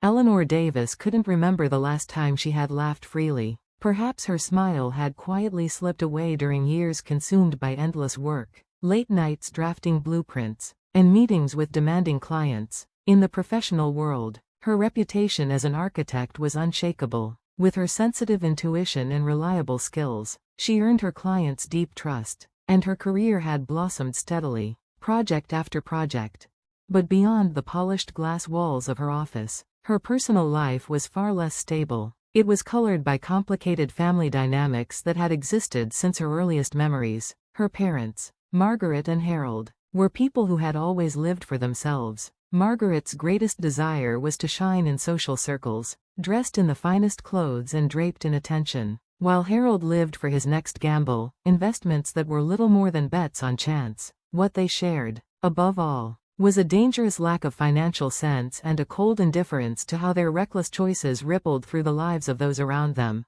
Eleanor Davis couldn't remember the last time she had laughed freely. Perhaps her smile had quietly slipped away during years consumed by endless work, late nights drafting blueprints, and meetings with demanding clients. In the professional world, her reputation as an architect was unshakable. With her sensitive intuition and reliable skills, she earned her clients' deep trust, and her career had blossomed steadily, project after project. But beyond the polished glass walls of her office, her personal life was far less stable. It was colored by complicated family dynamics that had existed since her earliest memories. Her parents, Margaret and Harold, were people who had always lived for themselves. Margaret's greatest desire was to shine in social circles, dressed in the finest clothes and draped in attention, while Harold lived for his next gamble, investments that were little more than bets on chance. What they shared, above all, was a dangerous lack of financial sense and a cold indifference to how their reckless choices rippled through the lives of those around them.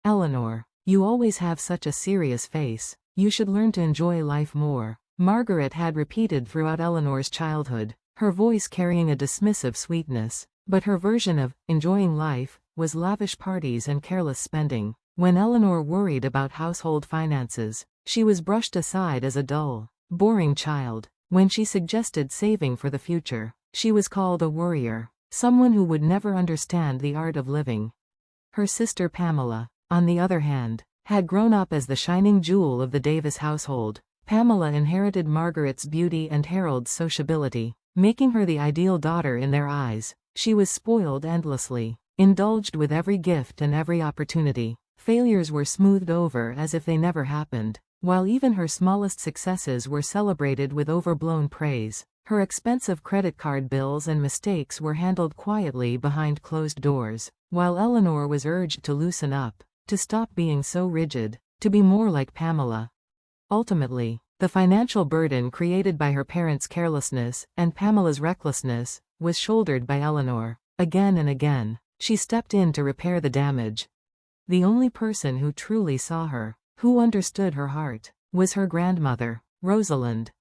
"Eleanor, you always have such a serious face. You should learn to enjoy life more," Margaret had repeated throughout Eleanor's childhood, her voice carrying a dismissive sweetness. But her version of enjoying life was lavish parties and careless spending. When Eleanor worried about household finances, she was brushed aside as a dull, boring child. When she suggested saving for the future, she was called a worrier, someone who would never understand the art of living. Her sister Pamela, on the other hand, had grown up as the shining jewel of the Davis household. Pamela inherited Margaret's beauty and Harold's sociability, making her the ideal daughter in their eyes. She was spoiled endlessly, indulged with every gift and every opportunity. Failures were smoothed over as if they never happened, while even her smallest successes were celebrated with overblown praise. Her expensive credit card bills and mistakes were handled quietly behind closed doors, while Eleanor was urged to loosen up, to stop being so rigid, to be more like Pamela. Ultimately, the financial burden created by her parents' carelessness and Pamela's recklessness was shouldered by Eleanor. Again and again, she stepped in to repair the damage. The only person who truly saw her, who understood her heart, was her grandmother, Rosalind.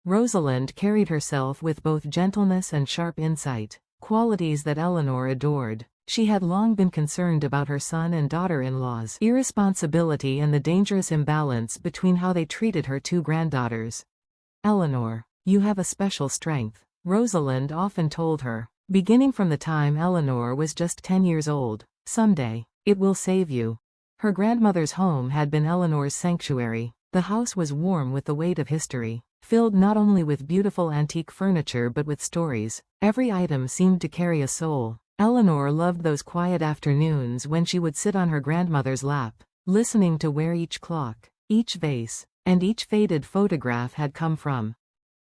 Rosalind carried herself with both gentleness and sharp insight, qualities that Eleanor adored. She had long been concerned about her son and daughter-in-law's irresponsibility and the dangerous imbalance between how they treated her two granddaughters. "Eleanor, you have a special strength," Rosalind often told her, beginning from the time Eleanor was just 10 years old. "Someday, it will save you." Her grandmother's home had been Eleanor's sanctuary. The house was warm with the weight of history, filled not only with beautiful antique furniture but with stories. Every item seemed to carry a soul. Eleanor loved those quiet afternoons when she would sit on her grandmother's lap, listening to where each clock, each vase, and each faded photograph had come from.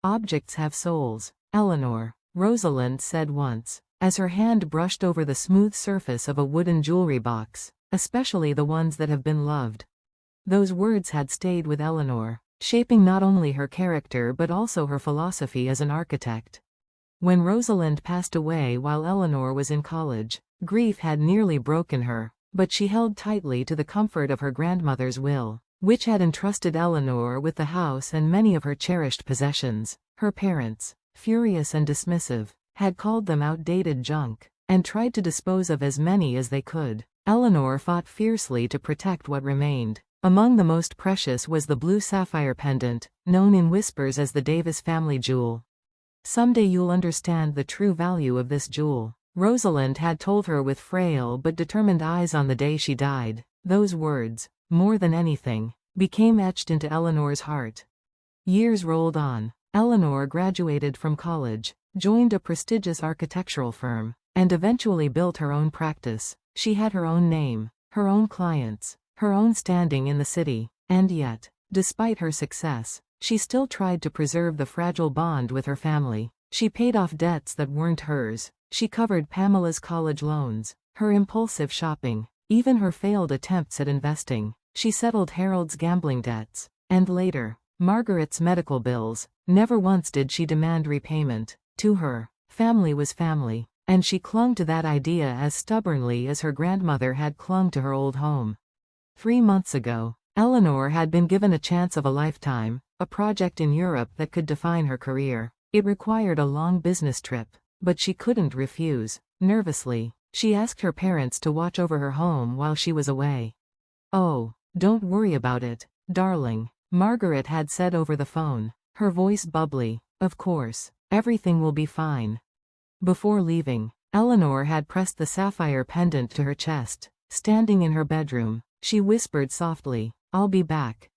"Objects have souls, Eleanor," Rosalind said once, as her hand brushed over the smooth surface of a wooden jewelry box, "especially the ones that have been loved." Those words had stayed with Eleanor, shaping not only her character but also her philosophy as an architect. When Rosalind passed away while Eleanor was in college, grief had nearly broken her, but she held tightly to the comfort of her grandmother's will, which had entrusted Eleanor with the house and many of her cherished possessions. Her parents, furious and dismissive, had called them outdated junk, and tried to dispose of as many as they could. Eleanor fought fiercely to protect what remained. Among the most precious was the blue sapphire pendant, known in whispers as the Davis family jewel. "Someday you'll understand the true value of this jewel," Rosalind had told her with frail but determined eyes on the day she died. Those words, more than anything, became etched into Eleanor's heart. Years rolled on. Eleanor graduated from college, joined a prestigious architectural firm, and eventually built her own practice. She had her own name, her own clients, her own standing in the city, and yet, despite her success, she still tried to preserve the fragile bond with her family. She paid off debts that weren't hers. She covered Pamela's college loans, her impulsive shopping, even her failed attempts at investing. She settled Harold's gambling debts, and later, Margaret's medical bills. Never once did she demand repayment. To her, family was family, and she clung to that idea as stubbornly as her grandmother had clung to her old home. 3 months ago, Eleanor had been given a chance of a lifetime, a project in Europe that could define her career. It required a long business trip, but she couldn't refuse. Nervously, she asked her parents to watch over her home while she was away. "Oh, don't worry about it, darling," Margaret had said over the phone, her voice bubbly. "Of course, everything will be fine." Before leaving, Eleanor had pressed the sapphire pendant to her chest. Standing in her bedroom, she whispered softly, "I'll be back."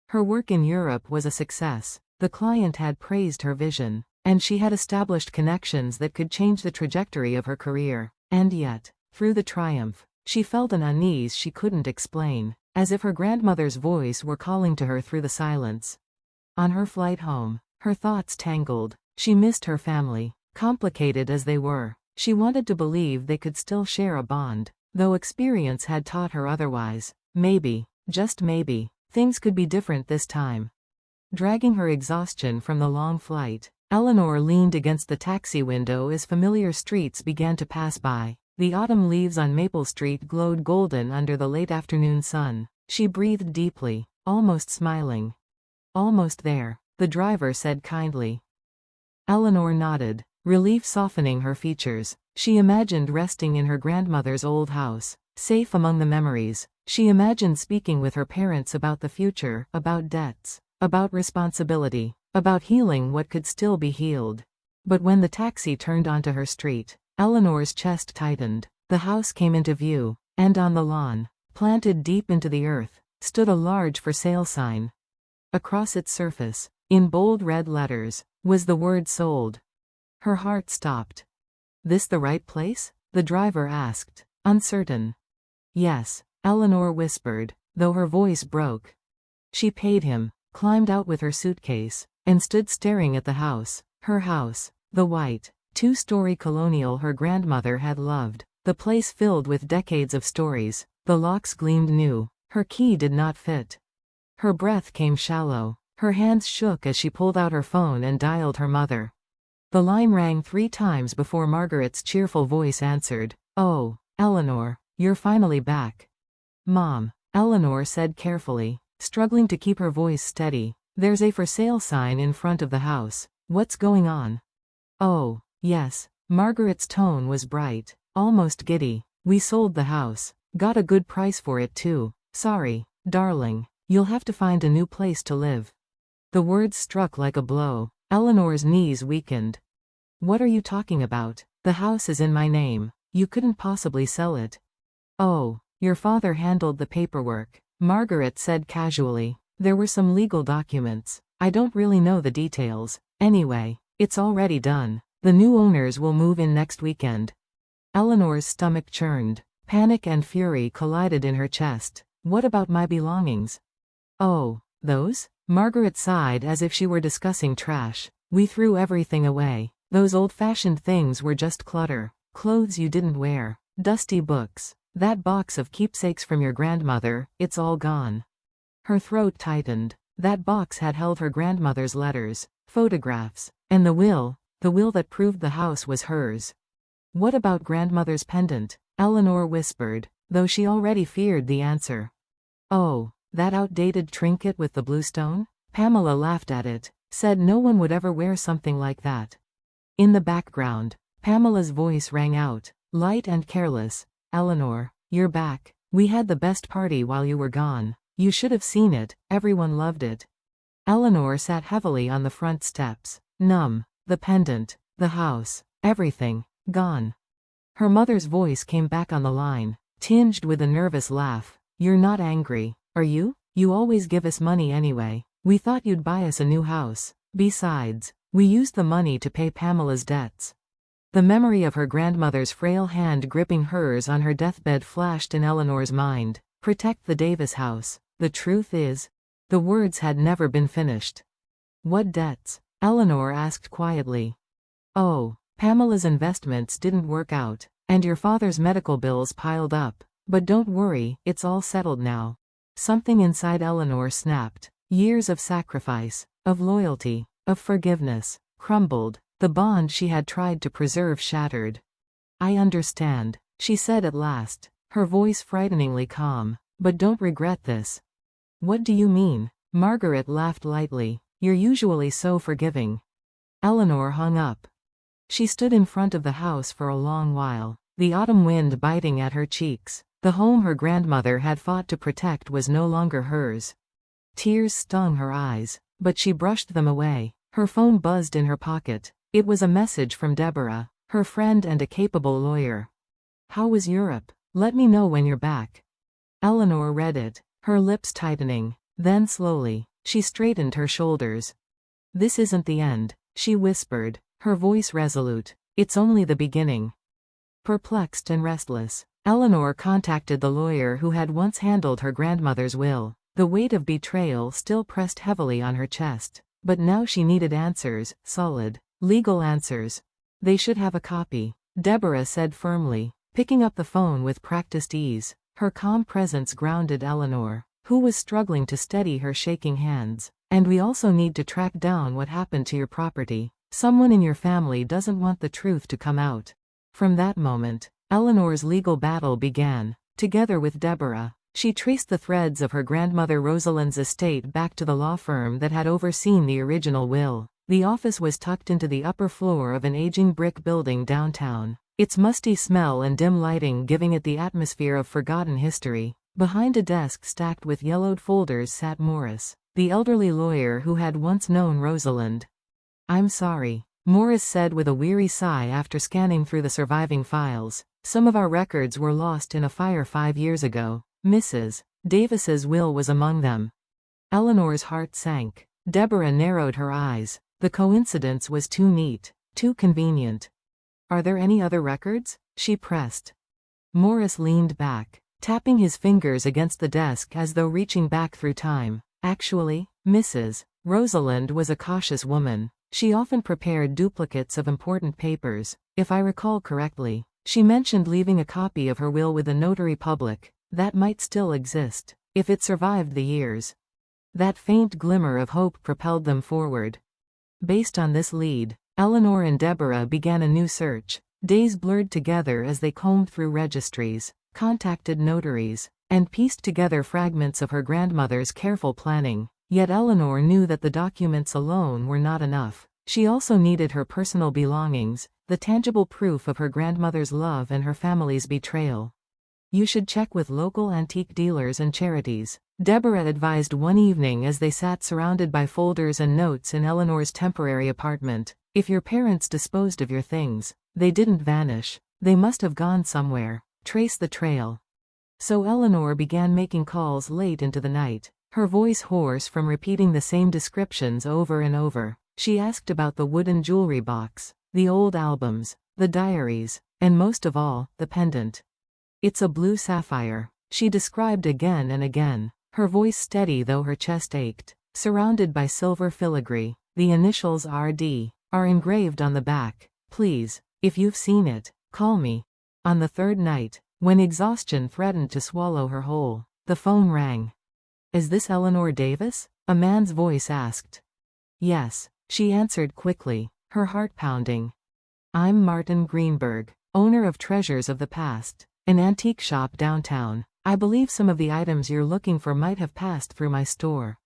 Her work in Europe was a success. The client had praised her vision, and she had established connections that could change the trajectory of her career. And yet, through the triumph, she felt an unease she couldn't explain, as if her grandmother's voice were calling to her through the silence. On her flight home, her thoughts tangled. She missed her family, complicated as they were. She wanted to believe they could still share a bond, though experience had taught her otherwise. Maybe, just maybe, things could be different this time. Dragging her exhaustion from the long flight, Eleanor leaned against the taxi window as familiar streets began to pass by. The autumn leaves on Maple Street glowed golden under the late afternoon sun. She breathed deeply, almost smiling. "Almost there," the driver said kindly. Eleanor nodded, relief softening her features. She imagined resting in her grandmother's old house, safe among the memories. She imagined speaking with her parents about the future, about debts, about responsibility, about healing what could still be healed. But when the taxi turned onto her street, Eleanor's chest tightened. The house came into view, and on the lawn, planted deep into the earth, stood a large for sale sign. Across its surface, in bold red letters, was the word sold. Her heart stopped. "This the right place?" the driver asked, uncertain. "Yes," Eleanor whispered, though her voice broke. She paid him, climbed out with her suitcase, and stood staring at the house. Her house, the white, two-story colonial her grandmother had loved, the place filled with decades of stories. The locks gleamed new. Her key did not fit. Her breath came shallow. Her hands shook as she pulled out her phone and dialed her mother. The line rang 3 times before Margaret's cheerful voice answered. "Oh, Eleanor, you're finally back." "Mom," Eleanor said carefully, struggling to keep her voice steady, "there's a for sale sign in front of the house. What's going on?" "Oh, yes." Margaret's tone was bright, almost giddy. "We sold the house. Got a good price for it too. Sorry, darling. You'll have to find a new place to live." The words struck like a blow. Eleanor's knees weakened. "What are you talking about? The house is in my name. You couldn't possibly sell it." "Oh, your father handled the paperwork," Margaret said casually. "There were some legal documents. I don't really know the details. Anyway, it's already done. The new owners will move in next weekend." Eleanor's stomach churned. Panic and fury collided in her chest. "What about my belongings?" "Oh, those?" Margaret sighed as if she were discussing trash. "We threw everything away. Those old-fashioned things were just clutter. Clothes you didn't wear. Dusty books. That box of keepsakes from your grandmother, it's all gone." Her throat tightened. That box had held her grandmother's letters, photographs, and the will that proved the house was hers. "What about grandmother's pendant?" Eleanor whispered, though she already feared the answer. "Oh, that outdated trinket with the blue stone?" Pamela laughed at it, said no one would ever wear something like that. In the background, Pamela's voice rang out, light and careless. "Eleanor, you're back. We had the best party while you were gone. You should have seen it, everyone loved it." Eleanor sat heavily on the front steps, numb. The pendant, the house, everything, gone. Her mother's voice came back on the line, tinged with a nervous laugh. "You're not angry, are you? You always give us money anyway. We thought you'd buy us a new house. Besides, we used the money to pay Pamela's debts." The memory of her grandmother's frail hand gripping hers on her deathbed flashed in Eleanor's mind. "Protect the Davis house. The truth is..." The words had never been finished. "What debts?" Eleanor asked quietly. "Oh, Pamela's investments didn't work out, and your father's medical bills piled up. But don't worry, it's all settled now." Something inside Eleanor snapped. Years of sacrifice, of loyalty, of forgiveness, crumbled. The bond she had tried to preserve shattered. "I understand," she said at last, her voice frighteningly calm. "But don't regret this." "What do you mean?" Margaret laughed lightly. "You're usually so forgiving." Eleanor hung up. She stood in front of the house for a long while, the autumn wind biting at her cheeks. The home her grandmother had fought to protect was no longer hers. Tears stung her eyes, but she brushed them away. Her phone buzzed in her pocket. It was a message from Deborah, her friend and a capable lawyer. "How was Europe? Let me know when you're back." Eleanor read it, her lips tightening. Then slowly, she straightened her shoulders. "This isn't the end," she whispered, her voice resolute. "It's only the beginning." Perplexed and restless, Eleanor contacted the lawyer who had once handled her grandmother's will. The weight of betrayal still pressed heavily on her chest. But now she needed answers, solid, legal answers. "They should have a copy," Deborah said firmly, picking up the phone with practiced ease. Her calm presence grounded Eleanor, who was struggling to steady her shaking hands. "And we also need to track down what happened to your property. Someone in your family doesn't want the truth to come out." From that moment, Eleanor's legal battle began. Together with Deborah, she traced the threads of her grandmother Rosalind's estate back to the law firm that had overseen the original will. The office was tucked into the upper floor of an aging brick building downtown, its musty smell and dim lighting giving it the atmosphere of forgotten history. Behind a desk stacked with yellowed folders sat Morris, the elderly lawyer who had once known Rosalind. "I'm sorry," Morris said with a weary sigh after scanning through the surviving files. "Some of our records were lost in a fire 5 years ago. Mrs. Davis's will was among them." Eleanor's heart sank. Deborah narrowed her eyes. The coincidence was too neat, too convenient. "Are there any other records?" she pressed. Morris leaned back, tapping his fingers against the desk as though reaching back through time. "Actually, Mrs. Rosalind was a cautious woman. She often prepared duplicates of important papers. If I recall correctly, she mentioned leaving a copy of her will with the notary public. That might still exist, if it survived the years." That faint glimmer of hope propelled them forward. Based on this lead, Eleanor and Deborah began a new search. Days blurred together as they combed through registries, contacted notaries, and pieced together fragments of her grandmother's careful planning. Yet Eleanor knew that the documents alone were not enough. She also needed her personal belongings, the tangible proof of her grandmother's love and her family's betrayal. "You should check with local antique dealers and charities," Deborah advised one evening as they sat surrounded by folders and notes in Eleanor's temporary apartment. "If your parents disposed of your things, they didn't vanish. They must have gone somewhere. Trace the trail." So Eleanor began making calls late into the night, her voice hoarse from repeating the same descriptions over and over. She asked about the wooden jewelry box, the old albums, the diaries, and most of all, the pendant. "It's a blue sapphire," she described again and again, her voice steady though her chest ached. "Surrounded by silver filigree. The initials RD are engraved on the back. Please, if you've seen it, call me." On the third night, when exhaustion threatened to swallow her whole, the phone rang. "Is this Eleanor Davis?" a man's voice asked. "Yes," she answered quickly, her heart pounding. "I'm Martin Greenberg, owner of Treasures of the Past, an antique shop downtown. I believe some of the items you're looking for might have passed through my store."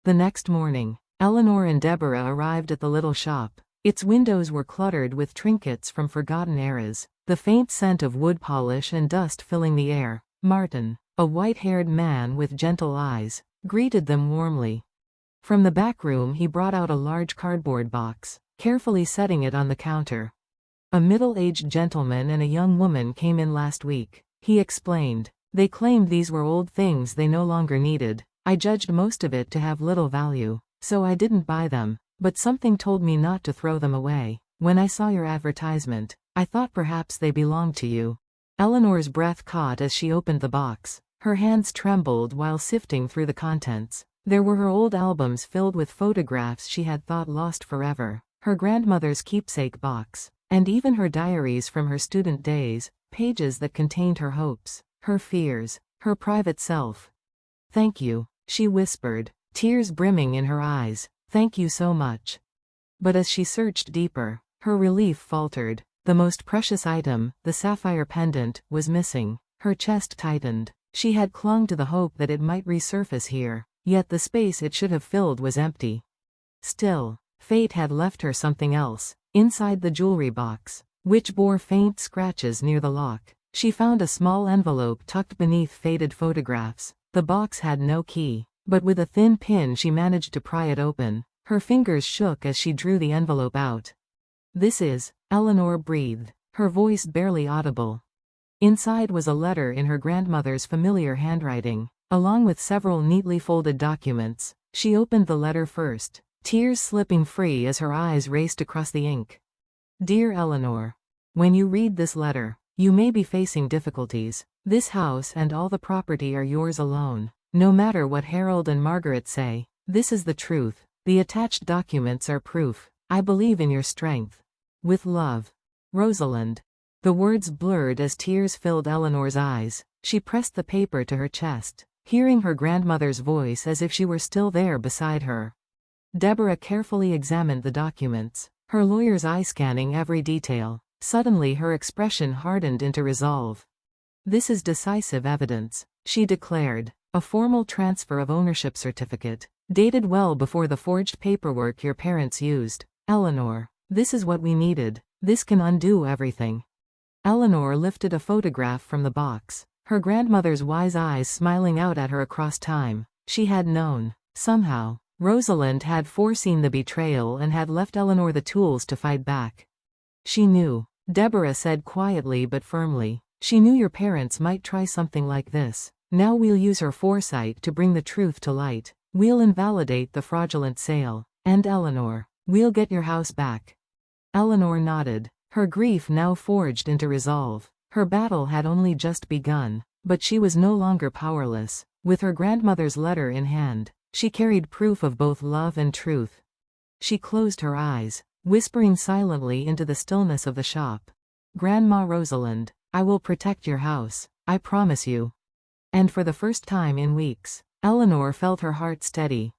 The next morning, Eleanor and Deborah arrived at the little shop. Its windows were cluttered with trinkets from forgotten eras, the faint scent of wood polish and dust filling the air. Martin, a white-haired man with gentle eyes, greeted them warmly. From the back room he brought out a large cardboard box, carefully setting it on the counter. "A middle-aged gentleman and a young woman came in last week," he explained. "They claimed these were old things they no longer needed. I judged most of it to have little value, so I didn't buy them, but something told me not to throw them away. When I saw your advertisement, I thought perhaps they belonged to you." Eleanor's breath caught as she opened the box. Her hands trembled while sifting through the contents. There were her old albums filled with photographs she had thought lost forever, her grandmother's keepsake box, and even her diaries from her student days, pages that contained her hopes, her fears, her private self. "Thank you," she whispered, tears brimming in her eyes. "Thank you so much." But as she searched deeper, her relief faltered. The most precious item, the sapphire pendant, was missing. Her chest tightened. She had clung to the hope that it might resurface here, yet the space it should have filled was empty. Still, fate had left her something else, Inside the jewelry box, which bore faint scratches near the lock, she found a small envelope tucked beneath faded photographs. The box had no key, but with a thin pin she managed to pry it open. Her fingers shook as she drew the envelope out. "This is," Eleanor breathed, her voice barely audible. Inside was a letter in her grandmother's familiar handwriting, along with several neatly folded documents. She opened the letter first, tears slipping free as her eyes raced across the ink. "Dear Eleanor, when you read this letter, you may be facing difficulties. This house and all the property are yours alone. No matter what Harold and Margaret say, this is the truth. The attached documents are proof. I believe in your strength. With love, Rosalind." The words blurred as tears filled Eleanor's eyes. She pressed the paper to her chest, hearing her grandmother's voice as if she were still there beside her. Deborah carefully examined the documents, her lawyer's eye scanning every detail. Suddenly her expression hardened into resolve. "This is decisive evidence," she declared. "A formal transfer of ownership certificate, dated well before the forged paperwork your parents used. Eleanor, this is what we needed. This can undo everything." Eleanor lifted a photograph from the box, her grandmother's wise eyes smiling out at her across time. She had known. Somehow, Rosalind had foreseen the betrayal and had left Eleanor the tools to fight back. She knew, Deborah said quietly but firmly. She knew your parents might try something like this. Now we'll use her foresight to bring the truth to light. We'll invalidate the fraudulent sale. And Eleanor, we'll get your house back. Eleanor nodded, her grief now forged into resolve. Her battle had only just begun, but she was no longer powerless. With her grandmother's letter in hand, she carried proof of both love and truth. She closed her eyes, whispering silently into the stillness of the shop. "Grandma Rosalind, I will protect your house. I promise you." And for the first time in weeks, Eleanor felt her heart steady.